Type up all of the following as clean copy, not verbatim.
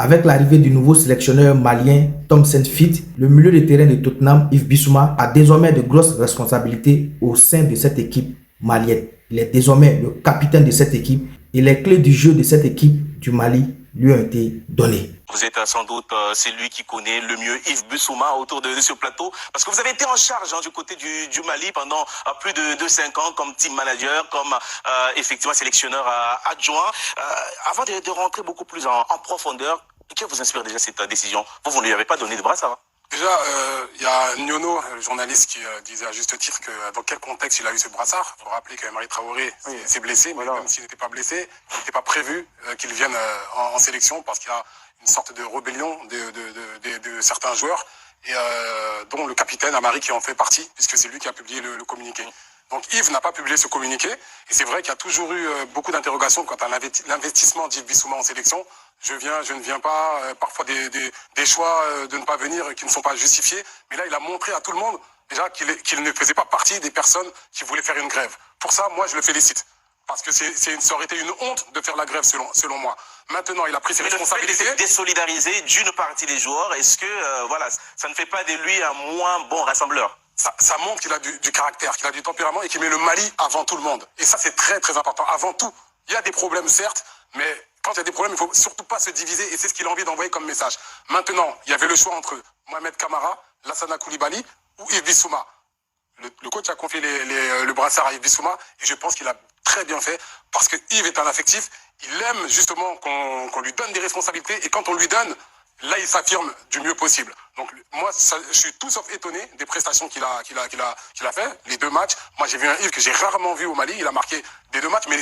Avec l'arrivée du nouveau sélectionneur malien Tom Saintfiet, le milieu de terrain de Tottenham, Yves Bissouma, a désormais de grosses responsabilités au sein de cette équipe malienne. Il est désormais le capitaine de cette équipe et les clés du jeu de cette équipe du Mali lui ont été données. Vous êtes sans doute celui qui connaît le mieux Yves Bissouma autour de ce plateau, parce que vous avez été en charge du côté du Mali pendant plus de 5 ans comme team manager, comme effectivement sélectionneur adjoint. Avant de rentrer beaucoup plus en profondeur, que vous inspire déjà cette décision? Vous ne lui avez pas donné de brassard. Déjà, il y a Nyono, le journaliste, qui disait à juste titre que dans quel contexte il a eu ce brassard. Il faut rappeler que Marie Traoré s'est blessé, mais même s'il n'était pas blessé, il n'était pas prévu qu'il vienne en sélection parce qu'il y a une sorte de rébellion de certains joueurs, et dont le capitaine Amari qui en fait partie, puisque c'est lui qui a publié le communiqué. Donc Yves n'a pas publié ce communiqué, et c'est vrai qu'il y a toujours eu beaucoup d'interrogations quant à l'investissement d'Yves Bissouma en sélection. Je ne viens pas, parfois des choix de ne pas venir qui ne sont pas justifiés, mais là il a montré à tout le monde déjà qu'il ne faisait pas partie des personnes qui voulaient faire une grève. Pour ça, moi je le félicite. Parce que ça aurait été une honte de faire la grève selon moi. Maintenant, il a pris ses responsabilités. Le fait de désolidariser d'une partie des joueurs, est-ce que voilà, ça ne fait pas de lui un moins bon rassembleur? Ça montre qu'il a du caractère, qu'il a du tempérament et qu'il met le Mali avant tout le monde. Et ça, c'est très très important. Avant tout, il y a des problèmes certes, mais quand il y a des problèmes, il ne faut surtout pas se diviser, et c'est ce qu'il a envie d'envoyer comme message. Maintenant, il y avait le choix entre Mohamed Kamara, Lassana Koulibaly ou Yves Bissouma. Le coach a confié le brassard à Yves Bissouma, et je pense qu'il a très bien fait, parce que Yves est un affectif, il aime justement qu'on lui donne des responsabilités, et quand on lui donne, là il s'affirme du mieux possible. Donc moi, je suis tout sauf étonné des prestations qu'il a fait, les 2 matchs. Moi j'ai vu un Yves que j'ai rarement vu au Mali, il a marqué des 2 matchs, mais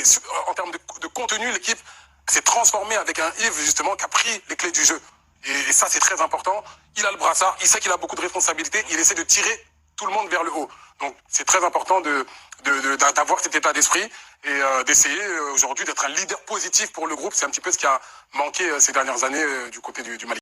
en termes de contenu, l'équipe s'est transformée avec un Yves justement qui a pris les clés du jeu. Et ça c'est très important, il a le brassard, il sait qu'il a beaucoup de responsabilités, il essaie de tirer tout le monde vers le haut. Donc c'est très important d'avoir cet état d'esprit et d'essayer aujourd'hui d'être un leader positif pour le groupe. C'est un petit peu ce qui a manqué ces dernières années du côté du Mali.